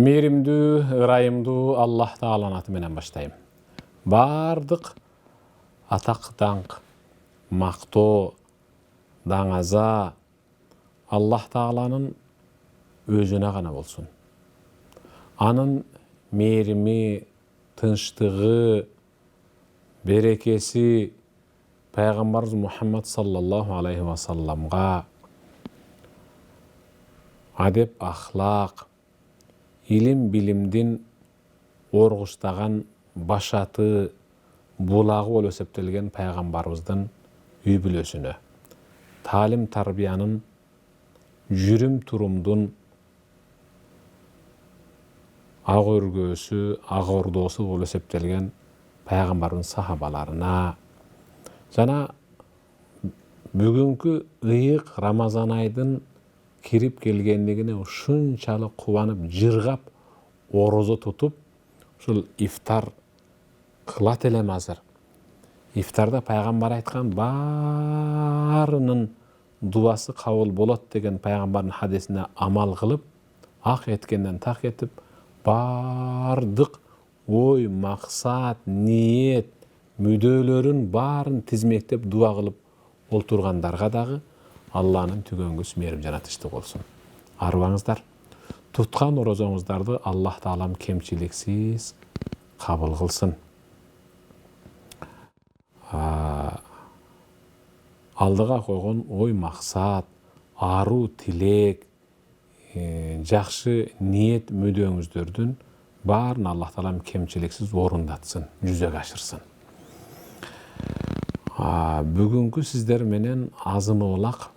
Мейримдүү, ырайымдуу Аллах Тааланын аты менен баштайм. Бардык атак даңк, мактоо, даңаза Аллах Тааланын өзүнө гана болсун. Анын мээрими, тынчтыгы, берекеси Пайгамбарыбыз Мухаммад саллаллаху алейхи ва салламга адеп ахлак, илим билимдин оргуштаган башаты, булагы болуп эсептелген Пайгамбарыбыздын үй бүлөсүнө, таалим тарбиянын, жүрүм турумдун ак өргөөсү, ак ордосу болуп эсептелген Пайгамбардын сахабаларына жана бүгүнкү ыйык Рамазан айдын кирип келгендигине ушунчалык кубанып, жыргап, орозо тутуп, ушул ифтар кылат элем азыр. Ифтарда Пайгамбар айткан баарынын дуасы кабыл болот деген Пайгамбардын хадисине амал кылып, ак эткенден так этип, бардык ой, максат, ниет, мүдөлөрүн баарын тизмектеп дуа кылып олтургандарга дагы Алланын түгөнгүс мээрим жана тынчтыгы болсун. Арыбаңыздар. Туткан орозоңуздарды Аллах Таалам кемчиликсиз кабыл кылсын. Алдыга койгон ой, максат, аруу тилек, жакшы ниет мүдөөңүздөрдүн баарын Аллах Таалам кемчиликсиз орундатсын, жүзөгө ашырсын. Бүгүнкү сиздер менен азын-оолак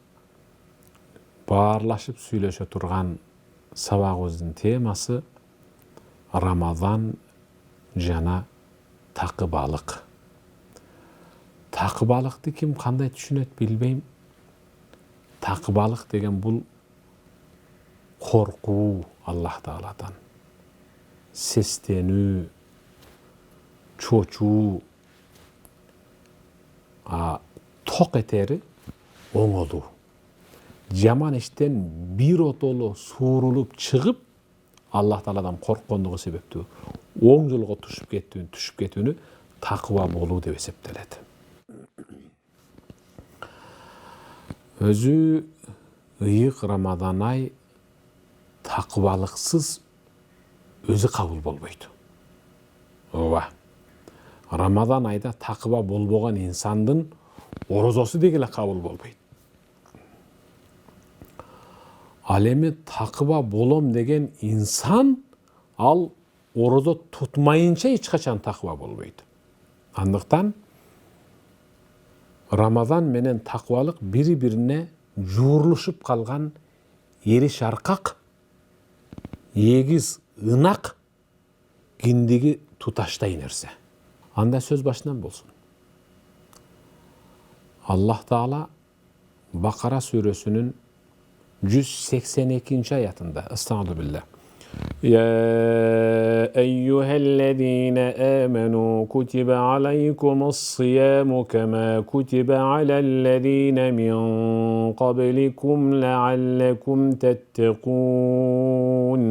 баарлашып сүйлөшө турган сабагыбыздын темасы Рамазан жана такыбалык. Такыбалыкты ким кандай түшүнөт билбейм. Такыбалык деген бул коркуу Аллах Тааладан, сестенүү, чочуу, ток этери оңолуу. Жаман иштен бир отоло суурулуп чыгып, Аллах Тааладан корккондугу себептүү оң жолго түшүп кетүүнү такыба болуу деп эсептелет. Өзү ыйык Рамазан ай такыбалыксыз өзү кабыл болбойт. Ооба. Рамазан айда такыба болбогон инсандын орозосу дегеле кабыл болбойт. Ал эми такыба болом деген инсан ал орозо тутмайынча эч качан такыба болбойт. Андыктан Рамазан менен такыбалык бири-бирине жуурулушуп калган эри шаркак, эгиз ынак, киндиги туташтай нерсе. Анда сөз башынан болсун. Аллах Таала Бакара сүрөсүнүн 182 аятында Estağfurullah billah. يا أيها الذين آمنوا كتب عليكم الصيام كما كتب على الذين من قبلكم لعلكم تتقون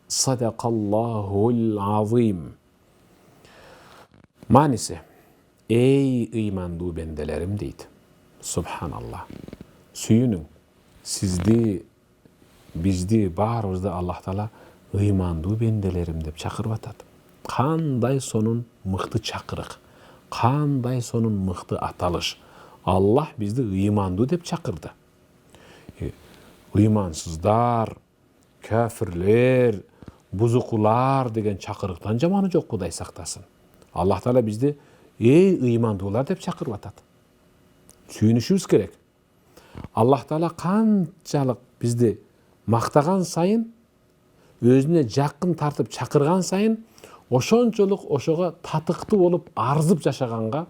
صدق الله العظيم. Manisi, ey iymandуу bendelerim deydi. Subhanallah. Sүйүнүң, sizdi, bizdi, bаарыбызды Аллах Таала ыймандуу бенделерим деп чакырып атат. Кандай сонун мыкты чакырык, кандай сонун мыкты аталыш. Аллах бизди ыймандуу деп чакырды. Ыймансыздар, кафирлер, бузукулар деген чакырыктан жаманы жок, Кудай сактасын. Аллах Таала бизди эй ыймандуулар деп чакырып атат. Сүйүнүшүбүз керек. Аллах Таала канчалык бизди мактаган сайын, өзүнө жакын тартып чакырган сайын, ошончолук ошого татыктуу болуп арзып жашаганга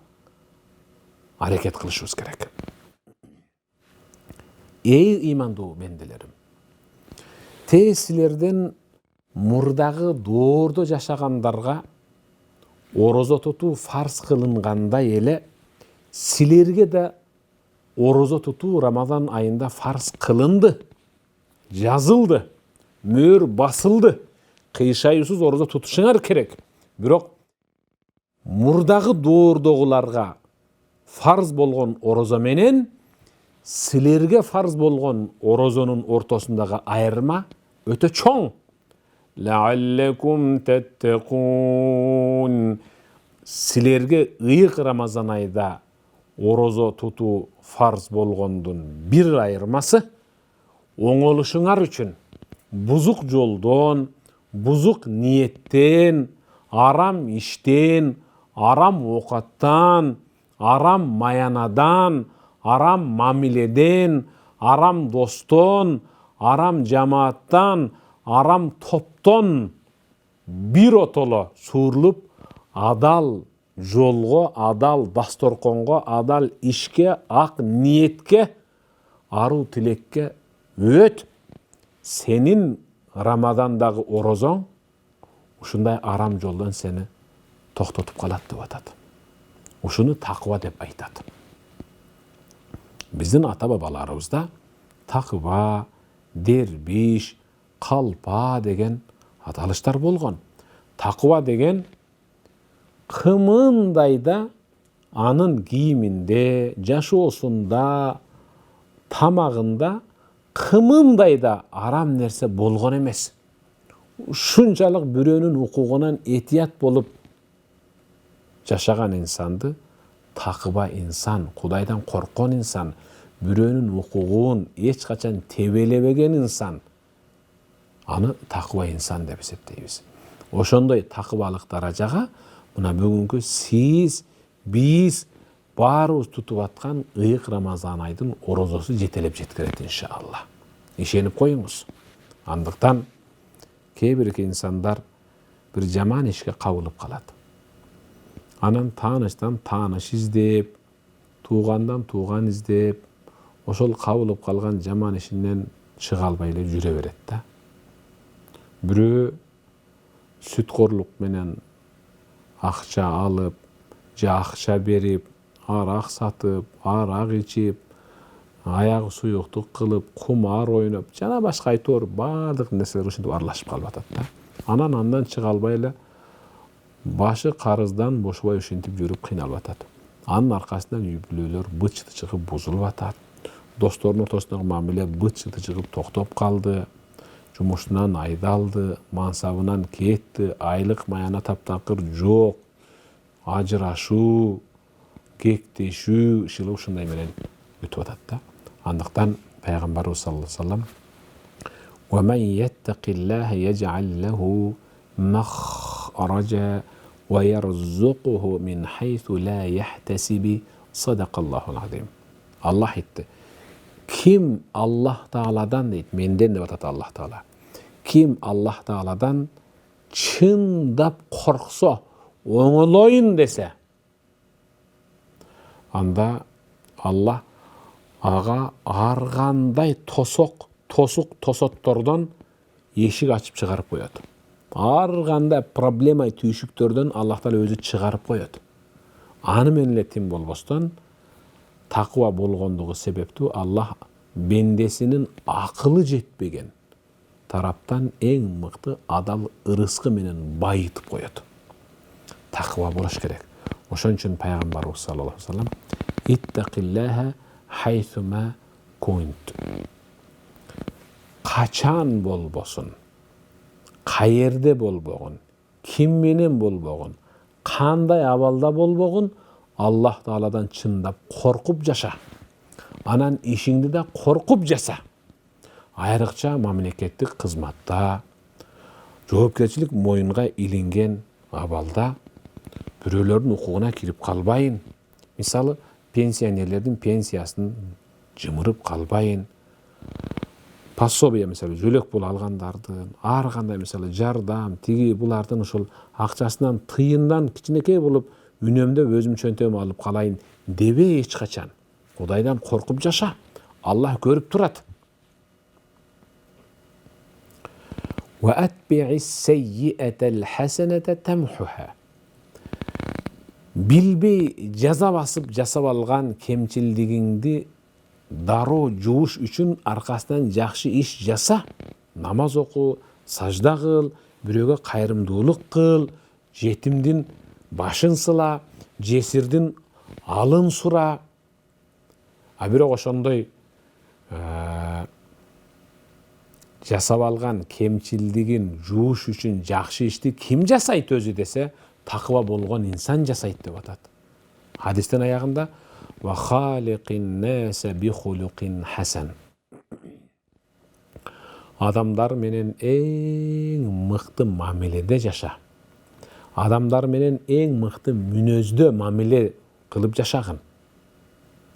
аракет кылышыбыз керек. Эй ыймандуу бенделерим, тез силерден мурдагы доордо жашагандарга орозо тутуу фарз кылынгандай эле, силерге да орозо тутуу Рамазан айында фарз кылынды, жазылды, мөр басылды. кыйшайуусуз орозо тутушуңар керек. Бирок мурдагы доордогуларга фарз болгон орозо менен силерге фарз болгон орозонун ортосундагы айырма өтө чоң. Лааллекум таттакун. Силерге ыйык Рамазан айда орозо тутуу фарз болгондун бир айырмасы оңолушуңар үчүн бузук жолдон, бузук ниеттен, арам иштен, арам оокаттан, арам маянадан, арам мамиледен, арам достон, арам жамааттан, арам топтон биротоло суурулуп, адал жолго, адал дасторконго, адал ишке, ак ниетке, аруу тилекке өт. Сенин Рамадандагы орозоң ушундай арам жолдон сени токтотуп калат деп атат. Ушуну такыба деп айтат. Биздин ата бабаларыбызда такыба, дербиш, калпа деген аталыштар болгон. Такыба деген кымындайда анын кийиминде, жашоосунда, тамагында кымындайда арам нерсе болгон эмес. Ушунчалык бирөөнүн укугунан этият болуп жашаган инсанды такыба инсан, Кудайдан корккон инсан, бирөөнүн укугун эч качан тебелебеген инсан, аны такыба инсан деп эсептейбиз. Ошондой такыбалык даражага мына бүгүнкү сиз, биз баарыбыз тутуп аткан ыйык Рамазан айдын орозосу жетелеп жеткирет иншалла. Ишенип коюңуз. Андыктан кээ бир инсандар бир жаман ишке кабылып калат. Анан тааныштан тааныш издеп, туугандан тууган издеп, ошол кабылып калган жаман ишинен чыга албай эле жүрө берет да. Бирөө сүткорлук менен акча алып, же акча берип, арак сатып, арак ичип, аягы суюктук кылып, кумар ойноп, жана башка айтор баардык нерселер ушинтип аралашып калып атат да. Андан чыга албай эле башы карыздан бошобой ушинтип жүрүп кыйналып атат. Анын аркасынан үй бүлөлөр быт-чыты чыгып бузулуп атат. Достордун ортосундагы мамиле быт-чыты чыгып токтоп калды. Жумушунан айдалды, мансабынан кетти, айлык маяна таптакыр жок. Ажырашуу, кектешүү иши ушундай менен өтүп атат да. Андыктан пайгамбарыбыз саллаллаху алейхи ва саллям "Ва ман яттакиллаха яж'ал лаху махраджа ва ярзуқуху мин хайсу ла яхтасиби садақаллахул азим." Аллах айтты. Ким Аллах Тааладан дейт, менден деп атат Аллах Таала. Ким Аллах Тааладан чындап корксо, оңолоюн десе, анда Аллах ага ар кандай тосоттордон эшик ачып чыгарып коет. Ар кандай проблема түйшүктөрдөн Аллах Таала өзү чыгарып коет. Аны менен эле тим болбостон такыба болгондугу себептүү Аллах бендесинин акылы жетпеген тараптан эң мыкты адал ырыскы менен байытып коет. Такыба болуш керек. Ошон үчүн пайгамбарыбыз саллаллаху алейхи ва саллям иттакиллаха хайсума кунт. Качан болбосун, каерде болбогун, ким менен болбогун, кандай абалда болбогун, Аллах Тааладан чындап коркуп жаша. Анан ишиңди да коркуп жаса. Айрыкча мамлекеттик кызматта, жоопкерчилик моюнга илинген абалда бирөөлөрдүн укугуна кирип калбайын. Мисалы, пенсионерлердин пенсиясын жымырып калбайын. Пособие, мисалы, жөлөк пул алгандардын, ар кандай мисалы жардам, тиги булардын ошол акчасынан тыйындан кичинекей болуп үнөмдөп өзүм чөнтөм алып калайын дебе эч качан. Кудайдан коркуп жаша. Аллах көрүп турат. Ва атби'ис сайyi'атал хасаната тамхуха. Билбей жаза басып жасап алган кемчилдигиңди дароо жууш үчүн аркасынан жакшы иш жаса. Намаз оку, сажда кыл, бирөөгө кайрымдуулук кыл, жетимдин башын сыла, жесирдин алын сура. А бирок ошондой жасап алган кемчилдигин жууш үчүн жакшы ишти ким жасайт өзү десе, такыба болгон инсан жасайт деп атат. Хадистин аягында ва халикин наса би хулукин хасан. Адамдар менен эң мыкты мамиледе жаша. Адамдар менен эң мыкты мүнөздө мамиле кылып жашагын.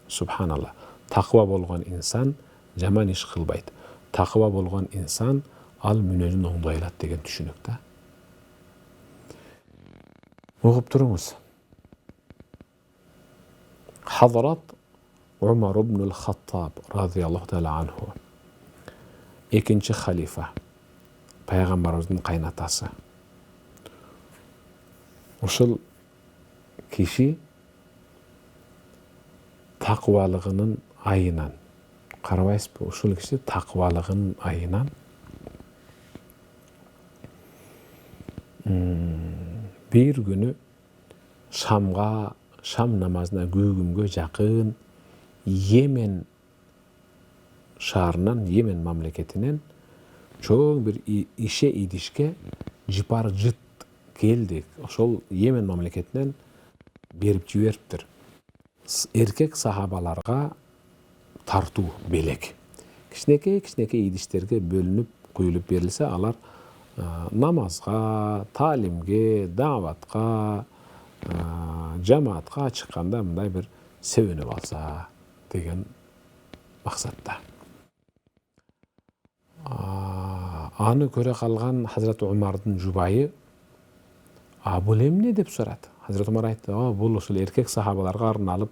Субханалла. Такыба болгон инсан жаман иш кылбайт. Такыба болгон инсан ал мүнөзүн оңдой алат деген түшүнүк да. Угуп туруңуз. Хазрат Умар ибн ал-Хаттаб радияллаху таала анху. Экинчи халифа. Пайгамбарыбыздын кайнатасы. Ушул киши такыбалыгынын айынан, карабайсызбы, ушул киши такыбалыгынын айынан бир күнү шам намазына күүгүмгө жакын Йемен шаарынан, Йемен мамлекетинен чоң бир ише идишке жипар жыт келди. Ошол Йемен мамлекетинен берип жибериптир. Эркек сахабаларга тартуу белек. Кичинекей идиштерге бөлүнүп куюлуп берилсе, алар намазга, таалимге, даватка, жамаатка чыкканда мындай бир себенеп алса деген максатта. Аны көрө калган Хазрат Умардын жубайы бул эмне деп сурат. Хазрат Умар айтты: бул ушул эркек сахабаларга арналып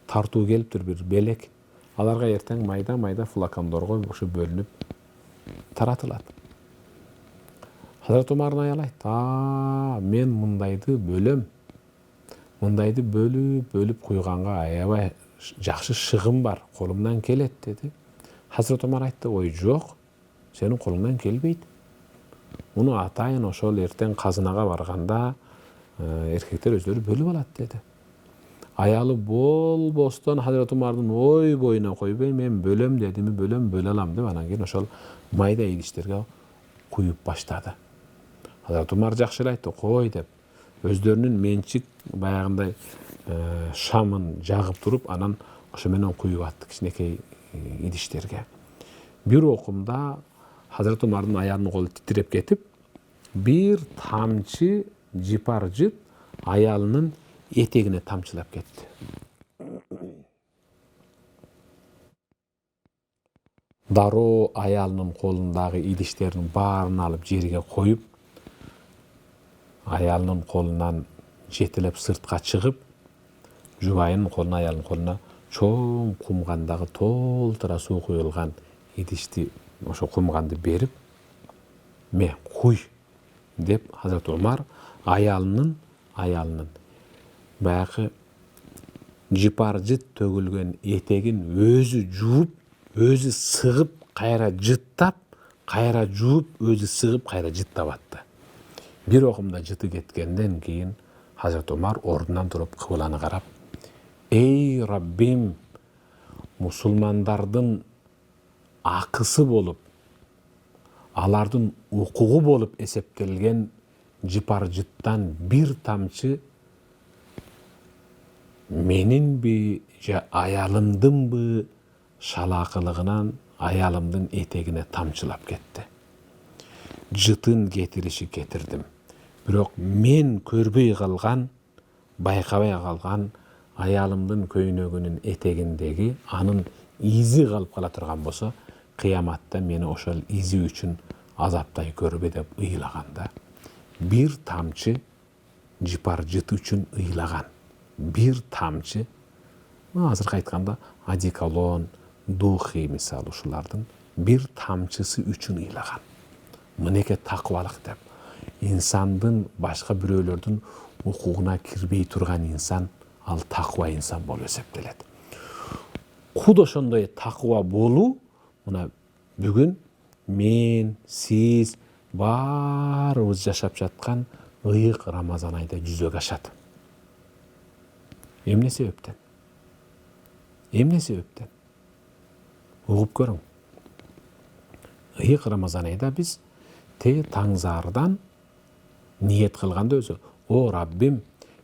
тартуу келиптир, бир белек. Аларга эртең майда флакондорго ушу бөлүнүп таратылат. Хазрат Умардын аялы айтты: мен мындайды бөлөм. Мындайды бөлүп куйганга аябай жакшы шыгым бар, колумдан келет деди. Хазрат Умар айтты: ой жок, сенин колуңдан келбейт. Муну атайын ошол эртең казынага барганда эркектер өздөрү бөлүп алат деди. Аялы болбостон Хазрат Умардын ой боюна койбой, мен бөлөм дедими, бөлө алам деп, анан кийин ошол майда идиштерге куюп баштады. Хазрат Умар жакшы эле айтты: кой деп, өздөрүнүн менчик баягындай шамын жагып туруп, анан ошо менен куюп атты кичинекей идиштерге. Бир окумда Хазрат Умардын аялынын колу титиреп кетип, бир тамчы жипар жыт аялынын этегине тамчылап кетти. Дароо аялынын колундагы идиштердин баарын алып жерге коюп, аялынын колунан жетелеп сыртка чыгып, жубайынын колуна, аялынын колуна чоң кумгандагы толтура суу куюлган идишти, ошо кумганды берип, ме куй деп Хазрат Умар аялынын баягы жипар жыт төгүлгөн этегин өзү жууп, өзү сыгып, кайра жыттап, кайра жууп, өзү сыгып, кайра жыттап атты. Бир окумда жыты кеткенден кийин Хазрат Умар ордунан туруп кыбланы карап: эй Раббим, мусулмандардын акысы болуп, алардын укугу болуп эсептелген жипар жыттан бир тамчы менинби же аялымдынбы шалаакылыгынан аялымдын этегине тамчылап кетти. Жытын кетириши кетирдим. Бирок мен көрбөй калган, байкабай калган аялымдын көйнөгүнүн этегиндеги анын изи калып кала турган болсо, кыяматта мени ошол изи үчүн азаптай көрбө деп ыйлаганда, бир тамчы жипар жыт үчүн ыйлаган. Бир тамчы, азыркы айтканда одеколон, духи мисалы ушулардын бир тамчысы үчүн ыйлаган. Мынеке такыбалык деп. Инсандын башка бирөөлөрдүн укугуна кирбей турган инсан, ал такыба инсан болуп эсептелет. Куд ошондой такыба болуу, мына бүгүн мен, сиз, баарыбыз жашап жаткан ыйык Рамазан айда жүзөгө ашат. Эмне себептен? Эмне себептен? Угуп көрүң. Ыйык Рамазан айда биз таңзаардан ниет кылганда өзү, о Раббим,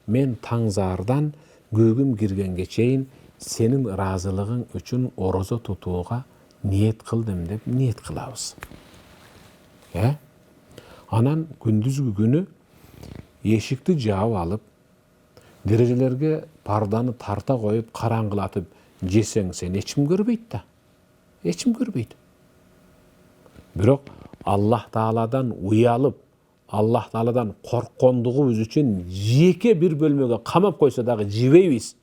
мен таңзаардан көгүм киргенге чейин сенин ыраазылыгың үчүн орозо тутууга ниет кылдым деп ниет кылабыз. Анан күндүзгү күнү эшикти жаап алып, дережелерге парданы тарта коюп, караңгылатып жесең, сен эчим көрбөйт да. Эчим көрбөйт. Бирок Аллах Тааладан уялып, Аллах Тааладан корккондугубуз үчүн жеке бир бөлмөгө камап койсо дагы жебейбиз.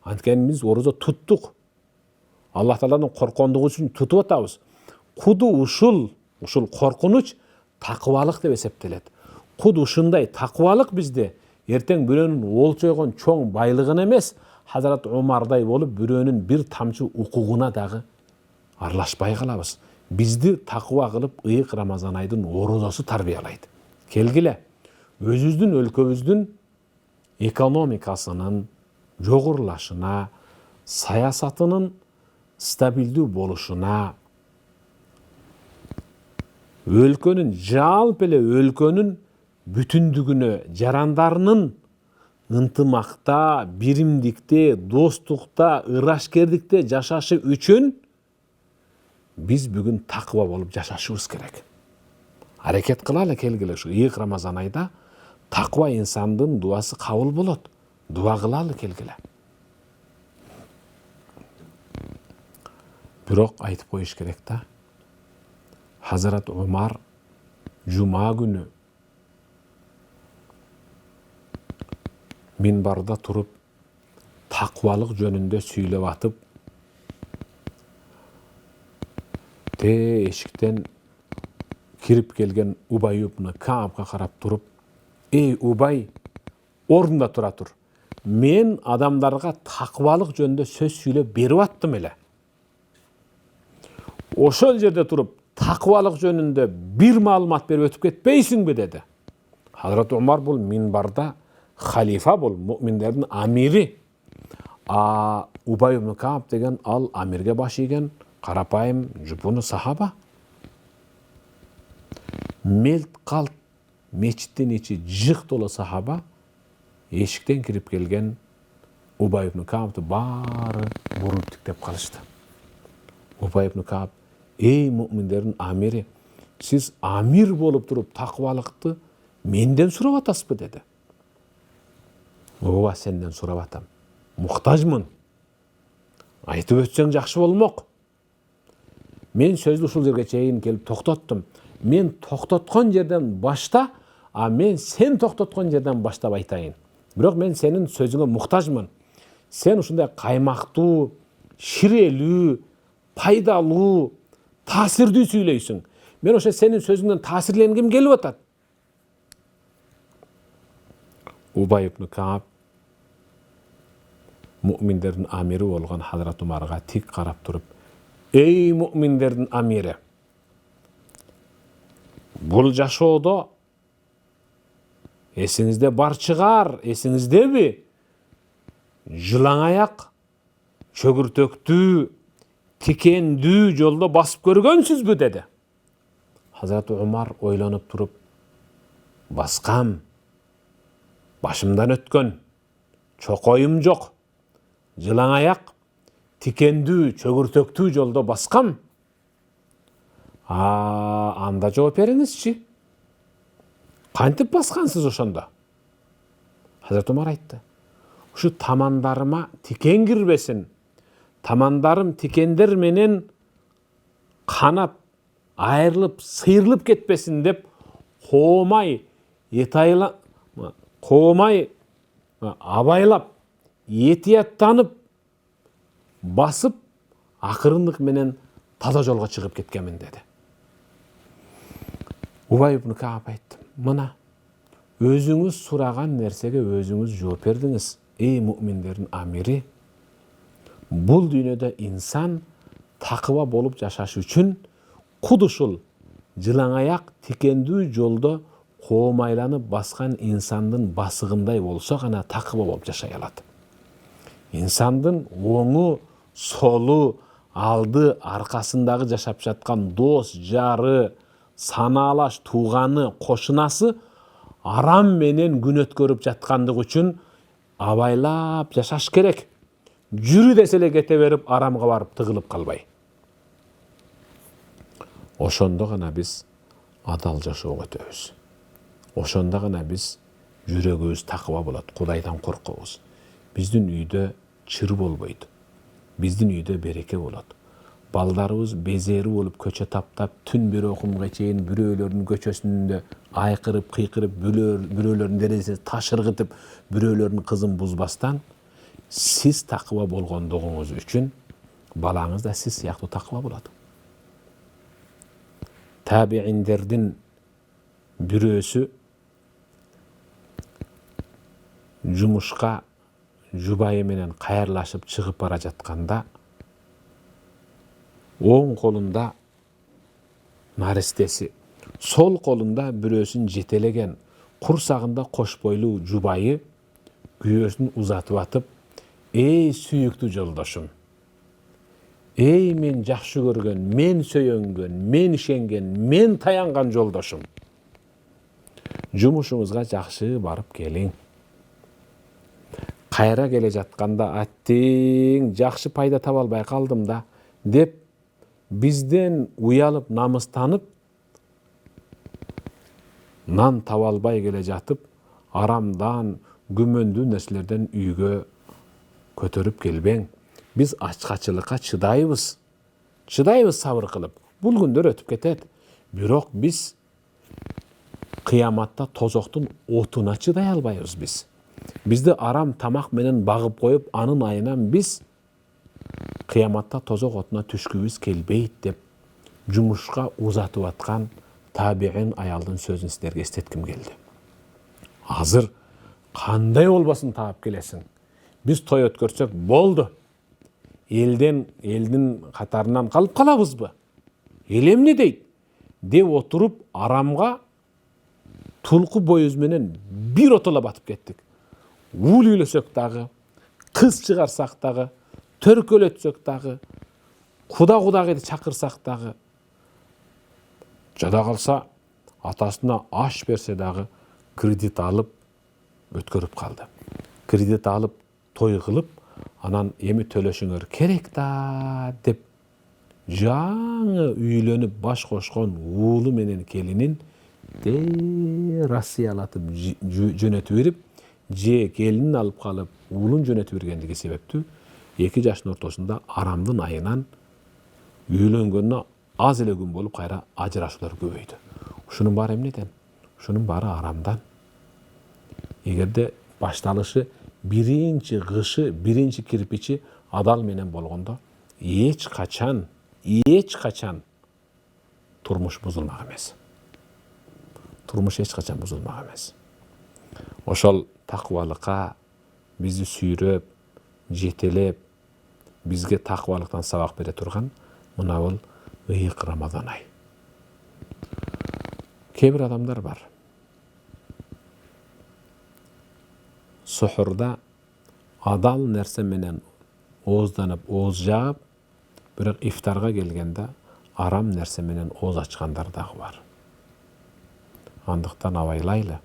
Анткени биз орозо туттук. Аллах Тааладан корккондугубуз үчүн тутуп атабыз. Куду ушул коркунуч такыбалык деп эсептелет. Куду ушундай такыбалык бизде эртең бирөөнүн олчойгон чоң байлыгына эмес, Хазрат Умардай болуп бирөөнүн бир тамчы укугуна дагы аралашпай калабыз. Бизди такыба кылып ыйык Рамазан айдын орозосу тарбиялайт. Келгиле, өзүбүздүн өлкөбүздүн экономикасынын жогорулашына, саясатынын стабилдүү болушуна, өлкөнүн жалпы эле өлкөнүн бүтүндүгүнө, жарандарынын ынтымакта, биримдикте, достукта, ырашкердикте жашашы үчүн биз бүгүн такыба болуп жашашыбыз керек. Аракет кылалы, келгиле, ушу ыйык Рамазан айда такыба инсандын дуасы кабыл болот. Дуа кылалы, келгиле. Бирок айтып коюш керек да. Хазрат Умар жума күнү минбарда туруп такыбалык жөнүндө сүйлөп атып, эшиктен кирип келген Убай ибн Каабга карап туруп, эй Убай, ордунда тура тур. Мен адамдарга такыбалык жөнүндө сөз сүйлөп берип аттым эле. Ошол жерде туруп такыбалык жөнүндө бир маалымат берип өтүп кетпейсиңби деди. Хазрат Умар бул минбарда халифа, бул муъминдердин амири. Убай ибн Кааб деген ал амирге баш ийген карапайым жупуну сахаба. Мелт калт мечиттин ичи жык толо сахаба эшиктен кирип келген Убай ибн Каабты баары буруп тиктеп калышты. Убай ибн Кааб, эй муъминдердин амири, сиз амир болуп туруп такыбалыкты менден сурап атасызбы деди. Ооба, сенден сурап атам. Муктажмын. Айтып өтсөң жакшы болмок. Мен сөздү ушул жерге чейин келип токтоттум. Мен токтоткон жерден башта, мен сен токтоткон жерден баштап айтайын. Бирок мен сенин сөзүңө муктажмын. Сен ушундай каймактуу, ширелүү, пайдалуу, таасирдүү сүйлөйсүң. Мен ошо сенин сөзүңдөн таасирленгим келип атат. Убай ибн Кааб муъминдердин амири болгон Хазрат Умарга тик карап туруп, эй муъминдердин амири, бул жашоодо эсиңизде бар чыгар, эсиңиздеби? Жылаң аяк, чөгүртөктүү, тикендүү жолдо басып көргөнсүзбү деди. Хазрат Умар ойлонуп туруп, баскам, башымдан өткөн, чокоюм жок, жылаң аяк, тикендүү, чөгүртөктүү жолдо баскам. Анда жооп бериңизчи. Кантип баскансыз ошондо? Хазрат Умар айтты, ушу тамандарыма тикен кирбесин, тамандарым тикендер менен канап, айрылып, сыйрылып кетпесин деп коомай, абайлап, этияттанып, басып, акырындык менен таза жолго чыгып кеткенмин деди. Убай ибн Кааб айтты, мына өзүңүз сураган нерсеге өзүңүз жооп бердиңиз. Эй муъминдердин амири, бул дүйнөдө инсан такыба болуп жашаш үчүн куд ушул жылаңаяк тикендүү жолдо коомайланып баскан инсандын басыгындай болсо гана такыба болуп жашай алат. İnsandın оңу, солу, алды, аркасындагы жашап жаткан дос, жары, санаалаш, тууганы, кошунасы арам менен күн өткөрүп жаткандыгы үчүн абайлап жашаш керек. Жүрү десе эле кете берип, арамга барып тыгылып калбай. Ошондо гана биз адал жашоого өтөбүз. Ошондо гана биз жүрөгүбүз такыба болот, Кудайдан коркобуз. Биздин үйдө чыр болбойт. Биздин үйдө береке болот. Балдарыбыз безери болуп көчө таптап, түн бир окумга чейин бирөөлөрдүн көчөсүндө айкырып, кыйкырып, бирөөлөрдүн дерезесине таш ыргытып, бирөөлөрдүн кызын бузбастан, сиз такыба болгондугуңуз үчүн балаңыз да сиз сыяктуу такыба болот. Табииндердин бирөөсү жумушка жубайы менен кайырлашып чыгып бара жатканда оң колунда наристеси, сол колунда бирөөсүн жетелеген, курсагында кош бойлуу жубайы күйөөсүн узатып атып, «Эй сүйүктүү жолдошум, эй мен жакшы көргөн, мен сөйөнгөн, мен ишенген, мен таянган жолдошум, жумушуңузга жакшы барып келиң. Кайра келе жатканда аттиң жакшы пайда таба албай калдым да» деп бизден уялып, намыстанып, нан таба албай келе жатып, арамдан, күмөндүү нерселерден үйгө көтөрүп келбең. Биз ачкачылыкка чыдайбыз. Чыдайбыз сабыр кылып. Бул күндөр өтүп кетет. Бирок биз кыяматта тозоктун отуна чыдай албайбыз биз. Бизди арам тамак менен багып коюп, анын айынан биз кыяматта тозок отуна түшкүбүз келбейт деп жумушка узатып аткан табиин аялдын сөзүн силерге эстетким келди. Азыр кандай болбосун таап келесиң. Биз той өткөрсөк болду. Элдин катарынан калып калабызбы? Эл эмне дейт? Деп отуруп арамга тулку боюз менен бир отола батып кеттик. Ул үйлөсөк дагы, кыз чыгарсак дагы, төркөлөтсөк дагы, кудагыйды чакырсак дагы, жада калса атасына аш берсе дагы кредит алып өткөрүп калды. Кредит алып той кылып, анан эми төлөшүңөр керек да деп жаңы үйлөнүп баш кошкон уулу менен келинин Россиялатып жөнөтүп берип, же келинин алып калып, уулун жөнөтүп бергендиги себептүү эки жаштын ортосунда арамдын айынан үйлөнгөнүнө аз эле күн болуп кайра ажырашуулар көбөйдү. Ушунун баары эмнеден? Ушунун баары арамдан. Эгерде башталышы биринчи кышы, биринчи кирпичи адал менен болгондо эч качан турмуш бузулмак эмес. Турмуш эч качан бузулмак эмес. Ошол такыбалыкка бизди сүйрөп, жетелеп, бизге такыбалыктан сабак бере турган мына бул ыйык Рамазан ай. Кээ бир адамдар бар. Сухурда адал нерсе менен оозданып, ооз жаап, бирок ифтарга келгенде арам нерсе менен ооз ачкандар дагы бар. Андыктан абайлайлы.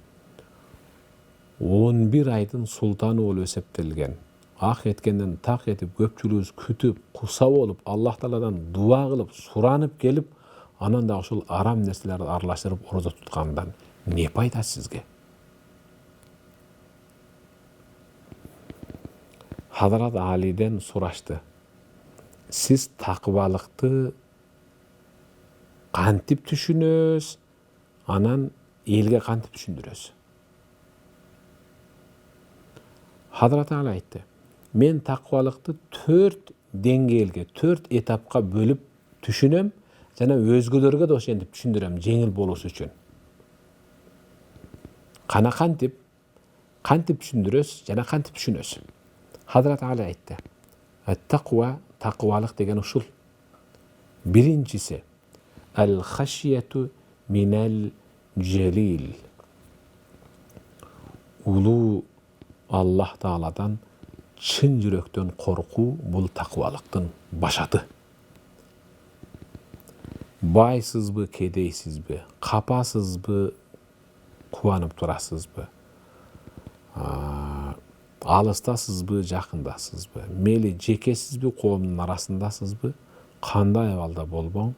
11 айдын султаны болуп эсептелген, ак эткенден так этип көпчүлүгүбүз күтүп, куса болуп, Аллах Тааладан дуа кылып, суранып келип, анан да ошол арам нерселерди аралаштырып орозо туткандан не пайда сизге? Хазрат Алиден сурашты. Сиз такыбалыкты кантип түшүнөсүз, анан элге кантип түшүндүрөсүз? Хазрат Али айтты. Мен такыбалыкты 4 деңгээлге, 4 этапка бөлүп түшүнөм, жана өзгөлөргө да ошентип түшүндүрөм, жеңил болуусу үчүн. Кана кантип түшүндүрөсүз, жана кантип түшүнөсүз? Хазрат Али айтты. Такыбалык деген ушул. Биринчиси, ал-хашияту minel celil. Ulu Allah Taala'dan çın yürekten korku bul takvalıktın başatı. Baysızbı, kedeysizbı, kapasızbı, kuvanıp durasızbı, alıstasızbı, jakındasızbı, meli jekesizbı, koomdun arasındasızbı, kanday ahvalda bolboň,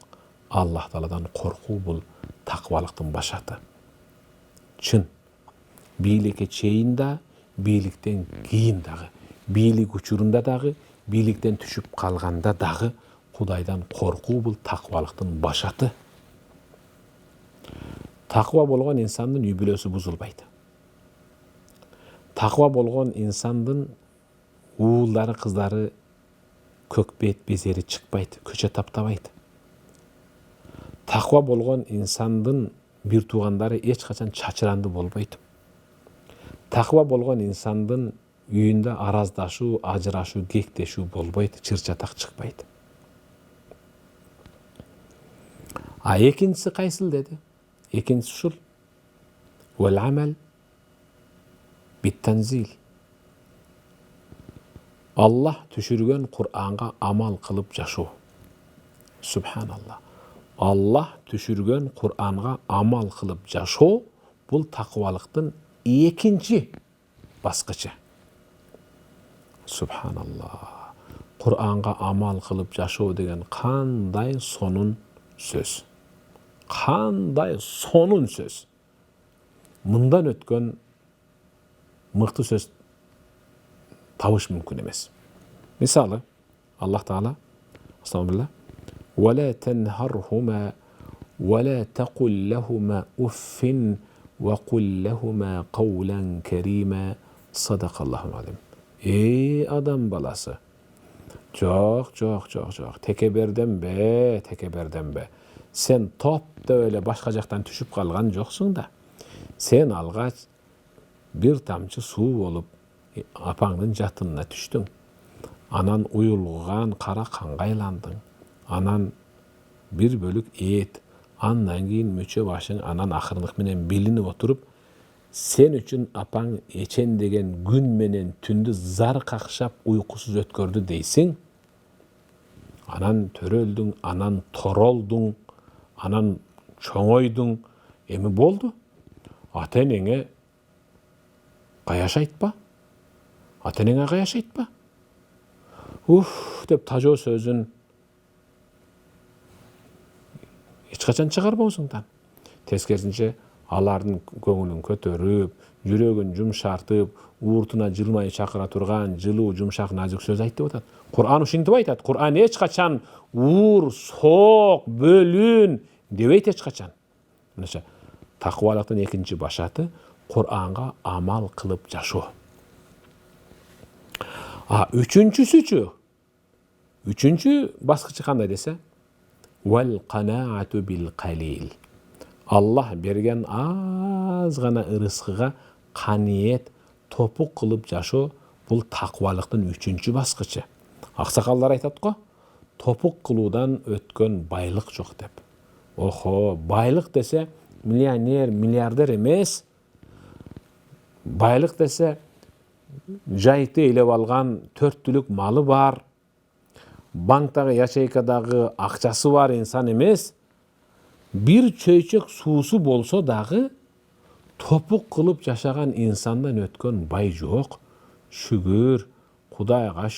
Allah Taala'dan korku bul takvalıktın başatı. Çın. Biylike çeyin da, biylikten giyin dağı, biylik uçurunda dağı, biylikten düşüp kalganda dağı, Kudaydan korku bul takvalıktın başatı. Takva bolgan insandın übülösü buzulbaydı. Takva bolgan insandın uğulları, kızları kökbet bezeri çıkbaydı, köçe taptabaydı. Takva bolgan insandın bir tuğandары eç kaçan çaçırandı bolbaydı. Takva bolgan insandın үйünde arazdaşu, ajıraşu, gekteşu bolbaydı, çırçatak çıkbaydı. Ekincisi kaysıl dedi? Ekincisi şul. Vel amel bit tenzil. Allah düşürgen Kur'an'a amal kılıp yaşu. Subhanallah. Allah düşürgen Kur'an'a amal kılıp yaşu, bul takvalıktın ikinci baskıcı. Subhanallah. Kur'an'a amal kılıp yaşu degen kanday sonun söz. Kanday sonun söz. Mından ötken mıktı söz tavuş mümkün emes. Misalı Allah Teala estağfurullah ve la tenharhuma ve la taqul lahuma uffin ve kul lahuma kavlen kerima. Sadakallahu azim. Ey adam balası. Çok. Tekeberden be. Sen top da öyle başka jaktan düşüp kalgan joksun da. Sen algaç bir tamçı su olup apaňdın jatynına düştün. Anan uyulgan kara kanga aylandın. Anan bir bölük et. Andan keyin möçe başın anan ahırlık menen bilinip oturup sen üçün apaň eçen degen gün menen tündü zar kakşap uykusuz ötkördü deysin. Anan töröldün, anan toroldun, anan çoňoýdun. Emi boldu? Ata-eneňe gaýaş aýtpa. Ata-eneňe gaýaş aýtpa. Dep tajo sözün hiç kaçan çıgarboýsundan. Teskersinçe alardın köňülün kötörüp, yüregin jumşartyp, uurtuna jılmaý çakyra turgan, jylyw jumşak nazik söz aýt dep atat. Kur'an uşintip aýtat. Kur'an hiç kaçan uur, soğuk, bölün debeyt hiç kaçan. Manaşa takwalyktın ikinci başatı Kur'an'a amal kılıp yaşo. Üçüncü baskıcı kanday dese vel qanaatu bil qalil. Allah bergen az gana ıryskyga kaniyet topuk kılıp yaşo, bul takwalyktın üçüncü baskıcı. Aksakallar aytat go, topuk kılıudan ötken baylyk jok dep. Oho, baylyk dese milyoner, milyarder emes. Baylyk dese jayty elep algan 4 tülük malı var. Bankdagy ýaşaýkadagy akçası var insan emes. Bir çöýçek suusu bolsa dagy topuk kılıp yaşagan insandan ötken bay jok. Şükür, Kudayga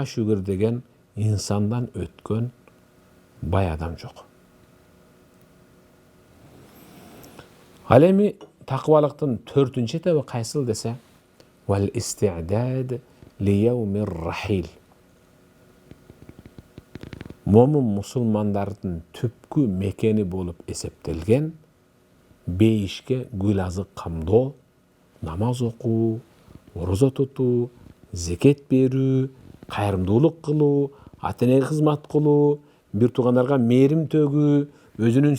şükür degen insandan ötken bay adam jok. Alemi takwalyktın 4-nji etaby kaýsyl dese vel isti'dad li yawmir rahil. Momun musulmanlardın tüpkü mekeni bolup eseptelgen beyişke gülazyk kamdo, namaz oku, oroza tutu, zeket berүү, kayrımdуулuk kılуу, ata-enege hizmat kılуу, bir tuganlarga merim tögүү, özünün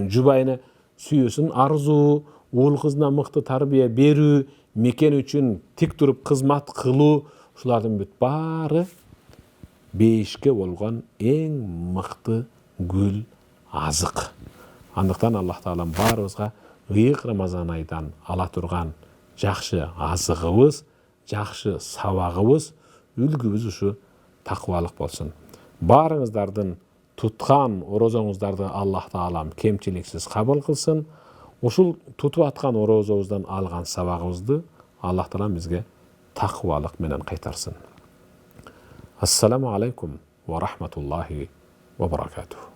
jubayına süýösün arzuu, uul kızına mыкты tarbiye berүү, meken üçün tik turup hizmat kılуу, şulardın büt bary beyişke bolgan en mыкты gül azık. Andықтан Аллах Таалам барыбызга ыйык Рамазан айдан ала турган жакшы азыгыбыз, жакшы сабагыбыз, үлгүбүз ушу такыбалык болсун. Барыңыздардын туткан орозоңуздарды Аллах Таалам кемчиликсиз кабыл кылсын. Ушул тутуп аткан орозобуздан алган сабагыбызды Аллах Таалам бизге такыбалык менен кайтарсын. Ассаламу алейкум ва рахматуллахи ва баракатух.